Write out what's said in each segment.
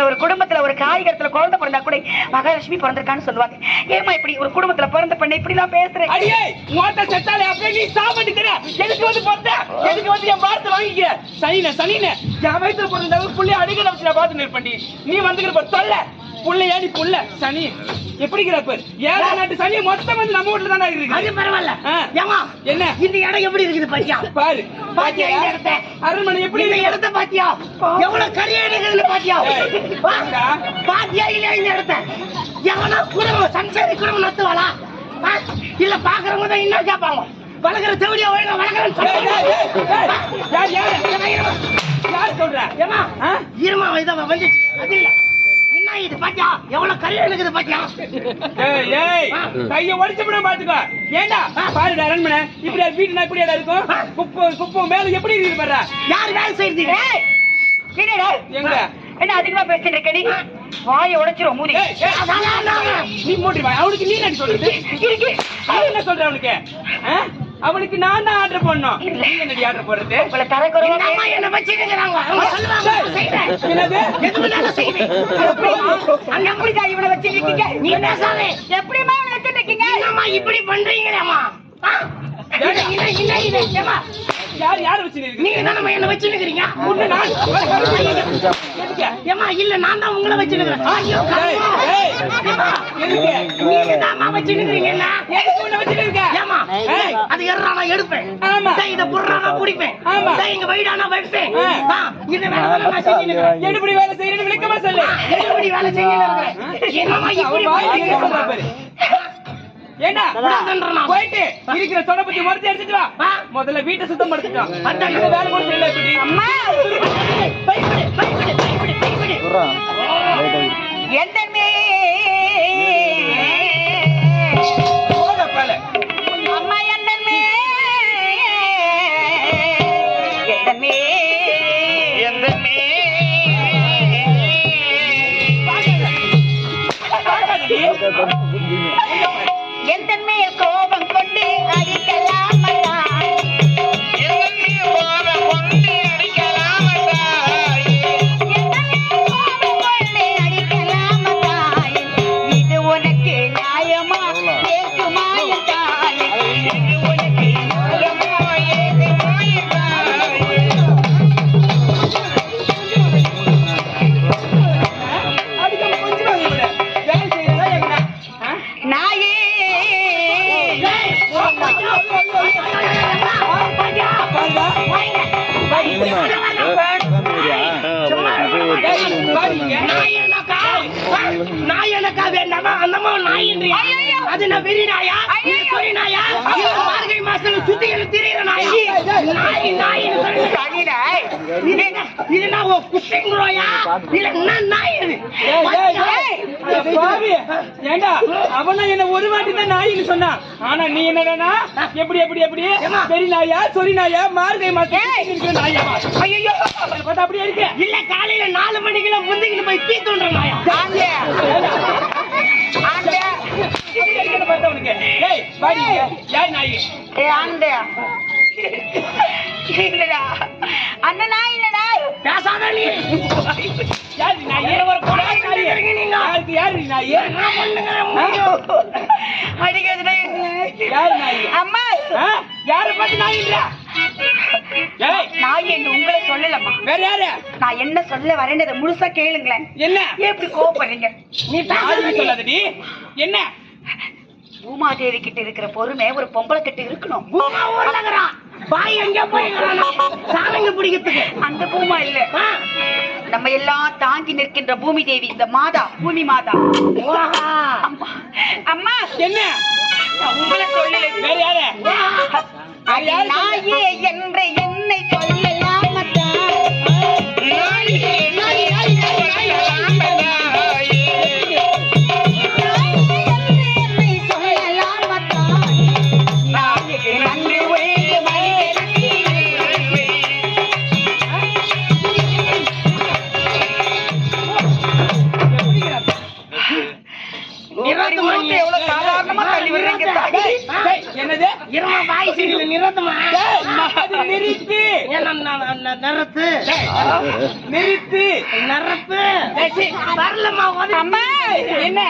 ஒரு குடும்பத்துல ஒரு காய்கறத்துல குழந்தை பிறந்தா கூட மகாலட்சுமி பிறந்திருக்கான்னு சொல்லுவாங்க. ஏமா இப்படி ஒரு குடும்பத்துல பிறந்த பண்ண இப்படி எல்லாம் பேசுறேன்? நீ வந்து சொல்ல புள்ளையா நீ புள்ள சனி எப்படி ஏழை நாட்டு சனி மொத்தம் வந்து நம்ம வீட்டுல தானே இருக்கு. அது பரவாயில்ல. என்ன இந்த இடம் எப்படி இருக்குது பாத்தியா? பாரு பாத்தியா இந்த இடத்தை அரண்மனை எப்படி இந்த இடத்தை பாத்தியா? எவ்வளவு கரியடைகள் பாத்தியா? பாத்தியா இல்ல இந்த இடத்தை எவனா குடும்பம் சஞ்சரி குடும்பம் நடத்துவாளா? இல்ல பாக்குறவங்க தான் இன்னும் கேட்பாங்க. வளர்க்குற தேவடியா யார் சொல்ற? ஏமா இருமா இதை வந்துச்சு அது இல்ல இது பாத்தியா எவ்வளவு கரிய இருக்குது பாத்தியா? கைய ஒடிச்சுட பாத்துக்கோ. ஏண்டா பாருடா அரண்மனை இப்படி வீட்டுனா இப்படியா இருக்கும்? குப்பம் மேல எப்படி இருக்குது பாரு. யாரு வேலை செய்யறது? எங்க என்ன அதிகமா பேசிட்டு இருக்க நீ? வாய உடைச்சிரும் மூடி. நீ மூடி வா. அவனுக்கு நீ என்ன சொல்றது? இருக்கு அவன் என்ன சொல்ற? அவனுக்கு அவனுக்கு நான் தான் ஆர்டர் பண்ணோம். என்னடி ஆர்டர் போடுறது? உங்களை தரக்குறவா அம்மா என்ன வச்சிருக்காங்க. அவங்க சொல்லுவாங்க செய்றேன். என்னது எதுனால செய்றேன்? அங்க எப்படி தான் இவனை வச்சிருக்கீங்க? நீ பேசாத. எப்படிமா இவனை வச்சிருக்கீங்க? என்னம்மா இப்படி பண்றீங்களேம்மா? இல்ல ஏமா யார் வச்சு நீங்க தானே என்ன வச்சுக்கிறீங்க உன்னை நான் எதுக்கு? ஏமா இல்ல நான் தான் உங்களை வச்சுக்கிறேன் ஐயோ ஏய், ஏய், எதுக்கு? நீங்க தான் வச்சுக்கிறீங்க எதுக்கு உன்னை வச்சுருக்க? ஏமா ஏய், அது எறா நான் எடுப்பேன் ஆமா. டேய் இத புறா நான் குடிப்பேன் ஆமா. டேய் இங்க வைடா நான் வைப்பேன் ஆ. இந்த வேலை நான் செஞ்சிருக்கேன் எப்படி வேலை செய்யறேன்னு விளக்கமா சொல்லு. எப்படி வேலை செய்யறேன் என்னமா இப்படி அவன் வாய் போய் கேட்க பாரு. ஏண்டா போயிட்டு இருக்கிற தொடப்பத்தி மறைச்சு எடுத்துட்டு வா. ஆ. முதல்ல வீட்டை சுத்தம் படுத்துட்டோம். அதான். இந்த வேலை கூட செய்யல இப்படி. அம்மா பயப்படு பயப்படு பயப்படு பயப்படு எந்த மே போடா பால. அம்மா எந்த மே எந்த மே எந்த மே பாக்காதடி. எந்த மேல் கோபம் கொண்டு அடிக்கலாமடா எந்த மேல் கோபம் கொண்டு அடிக்கலாமடா எந்த மேல் கோபம் கொண்டு அடிக்கலாமடா இது உனக்கு நியாயமா ஏற்றுமா என் தாய் இது உனக்கு நியாயமா ஏற்றுமா என் தாய் அடிக்காம கொஞ்சம் வாங்க இவளை. வேலை செய்யறதா என்ன? ஆ? நாயே நாய் எனக்கா வேண்டாமா அந்தமா நாயின்றியா அது நான் வெறி நாயா இது சொறி நாயா இது மார்கழி மாசத்துல சுத்திகள் திரியிற நாயா நாய் நாயின்னு சொல்லி சரிடாய் இது நான் குட்டிங்களோயா இல்ல நான் நாய் இது அட பாவி. ஏண்டா அவனா என்ன ஒரு வாட்டி தான் நாயின்னு சொன்னான். ஆனா நீ என்னடா எப்படி எப்படி எப்படி பெரிய நாயா சொறி நாயா மார்கை மாசம் நாயாமா ஐயோ பார்த்தா அப்படியே இருக்கு. இல்ல காலையில 4 மணிக்குள்ள முந்திக்கிட்டு போய் தீ தோன்ற நாயா ஆண்டே ஆண்டே அப்படி இருக்கணும் பார்த்தா உனக்கு. ஏய் பாடி யார் நாய்? ஏ ஆண்டே இல்லடா அண்ணனா இல்லடா பேசாத நீ யார் நாய்? ஒரு கொடாய் நாய். யாருக்கு யார் நாய்? அடிக்காதடா யார் நாய்? அம்மா ஆ? யாரை பார்த்து நாயின்றா? ஏய் நான் என்ன உங்களை சொல்லலம்மா வேற யாரு? நான் என்ன சொல்ல வரேன்றத முழுசா கேளுங்களேன் என்ன ஏன் இப்படி கோவப்படுறீங்க நீ யாருன்னு சொல்லாதடி. என்ன பூமாதேவி கிட்ட இருக்கிற பொறுமை ஒரு பொம்பளை கிட்ட இருக்கணும் பூமா ஊர்லங்கறா பாய் எங்க போய்ங்கறானா சாமிங்க பிடிக்கிறதுக்கு அந்த பூமா இல்ல நம்ம எல்லாம் தாங்கி நிற்கின்ற பூமி தேவி இந்த மாதா பூமி மாதா அம்மா அம்மா என்ன நான் உங்களை சொல்லல வேற யாரு? வேற யாரு? நாயே என்று என்னை சொல்லலாமடா நாயே எவ்வளவு சாதாரணமா தள்ளி விடுறீங்க தாயே. ஏய், என்னது? இருமா பாய் சீல நிறத்துமா ஏய், அது நிறுத்து. நிறத்து நிறுத்து. நிறத்து வரலமா அம்மா என்ன?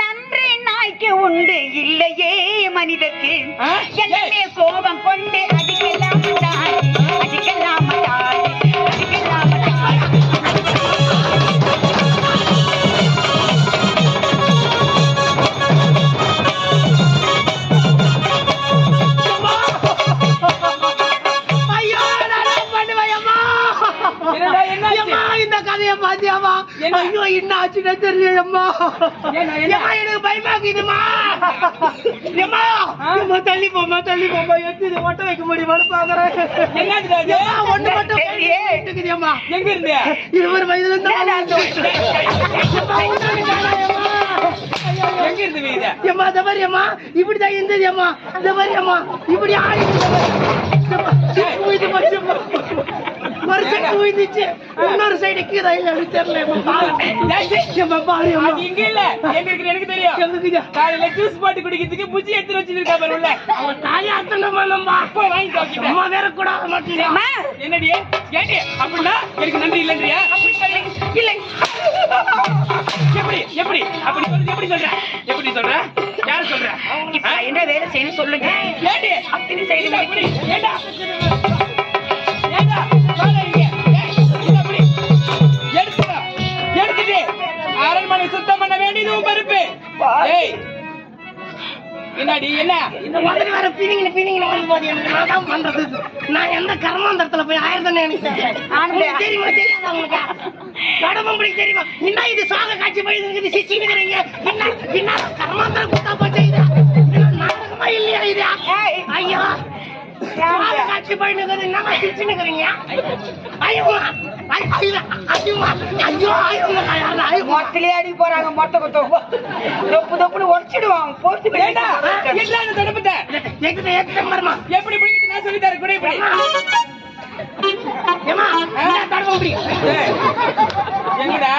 நன்றி நாய்க்கு உண்டு இல்லையே மனிதக்கு ஆ? என்னமே கோபம் கொண்டு அடிக்கலாமடா அடிக்கலாமடா அடிக்கலாமடா ஐயோ நான் பண்ணுவேயம்மா என்னடா, என்னாச்சு? அம்மா இந்த கதையை பாத்தியாமா என்ன? ஐயோ என்ன ஆச்சுன்னு தெரியலம்மா என்ன, என்ன? அம்மா எனக்கு பயமாக்குதுமா அம்மா அம்மா தள்ளி போமா எடுத்து ஒட்ட வைக்க முடியுமான்னு பாக்குறேன் என்னதுடா இது? ஒண்ணு மட்டும் தெரியலையே. இருக்குதும்மா எங்க இருந்து? 20 வயதுல இருந்து எங்க இருந்து வீடு? ஏம்மா இந்த மாதிரி அம்மா இப்படிதான் இருந்தது அம்மா இந்த மாதிரி அம்மா இப்படி ஒரு சைடு உயிர்ந்துச்சு இன்னொரு சைடு கீழே இல்ல தெரியல அது இங்க இல்ல. எங்க இருக்குன்னு எனக்கு தெரியும். காலையில ஜூஸ் போட்டு குடிக்கிறதுக்கு புஜ்ஜி எடுத்து வச்சிருக்கா பாரு உள்ள. அவன் தாயா அத்தனமா நம்ம அப்பா வாங்கி சாப்பிட்டேன். அம்மா வேற கூட மாட்டேன் அம்மா என்னடி ஏடி அப்படின்னா எனக்கு நன்றி இல்லைன்றியா? அப்படி சொல்லி இல்லை எப்படி எப்படி அப்படி சொல்றது எப்படி சொல்ற எப்படி சொல்ற யார் சொல்ற? இப்ப நான் என்ன வேலை செய்யணும் சொல்லுங்க. ஏண்டி? அப்படி செய்து இல்ல, முடிக்கிறேன். அப்படி. ஏண்டா? ஏண்டா? வாடா இங்க. ஏய், இல்ல, அப்படி. எடுத்துடா. எடுத்துட்டு அரண்மனை சுத்தம் பண்ண வேண்டியது உன் பொறுப்பு. ஏய், என்னடி என்ன இந்த மாதிரி வேற பீனிங்னு வரும்போது எனக்கு நான் தான் பண்றது. நான் எந்த கர்மாந்தரத்துல போய் ஆயிரத்தானே எனக்கு உங்களுக்கு தெரியுமா தெரியாதா உங்களுக்கு? கடம்பும்படி தெரியுமா? என்ன இது சாக காட்சி போயிருக்குது சிரிச்சுக்கிறீங்க? என்ன கர்மாந்தரம் கூட்டா போச்சு இது? என்ன நாடகமா இல்லையா இது? ஐயோ சாக காட்சி போயிருக்குது என்னமா சிரிச்சுக்கிறீங்க? ஐயோ மொத்தலே அடி போறாங்க. மொத்த கொத்த தொப்பு தொப்புன்னு உடச்சிடுவாங்க. போட்டு ஏண்டா என்ன தடுப்புட்ட எப்படி பிடிக்கிட்டு நான் சொல்லி தரேன் கூட இப்படி ஏமா தடும்பும்படி எங்கடா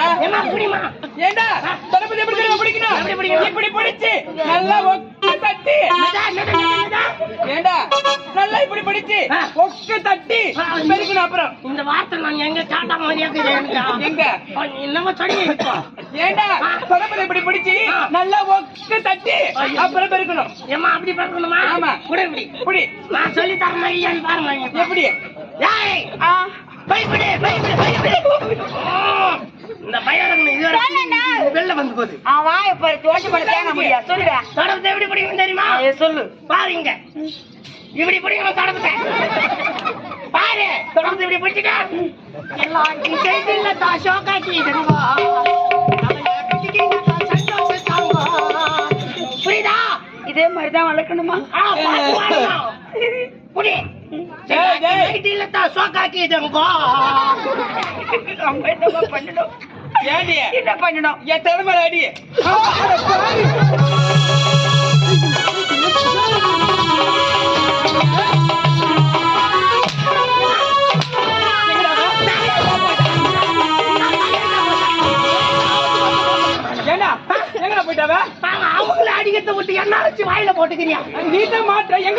ஏண்டா தடுப்பு எப்படி தெரியுமா பிடிக்கணும்? இப்படி பிடிச்சு நல்லா ஒக்க தட்டி ஏண்டா நல்லா இப்படி பிடிச்சு ஒக்க தட்டி பெருக்கணும். அப்புறம் இந்த வார்த்தை நான் எங்க காட்டாம எங்க என்னமோ சொல்லி ஏண்டா தடுப்பு இப்படி பிடிச்சு நல்லா ஒக்க தட்டி அப்புறம் பெருக்கணும். ஏமா அப்படி பார்க்கணுமா? ஆமா. கூட இப்படி இப்படி நான் சொல்லி தரேன் ஐயான்னு பாருங்க. எப்படி ஏய் பயப்படு இந்த பயம் இதுவரை வெளில வந்து போகுது. வாய பாரு தோட்டம் பண்ண தேங்க முடியா சொல்லுடா. தடத்தை எப்படி பிடிக்கணும் தெரியுமா? சொல்லு பாருங்க இப்படி பிடிக்கணும் தடத்தை. பாரு தொடர்ந்து இப்படி பிடிச்சிட்டா எல்லாத்தையும் செய்தில்ல தான் ஷோக்காக்கி புரியுதா? இதே மாதிரிதான் வளர்க்கணுமா? புடி இல்ல தான் ஷோக்காக்கி பண்ணணும். ஏண்டி என்ன பண்ணணும்? என் தலைமை அடி ஏண்டா எங்கடா போயிட்டாவ? அவங்கள அடிக்கிறத விட்டு என்ன வச்சு வாயில போட்டுக்கிறியா? நீ தான் மாற்ற எங்க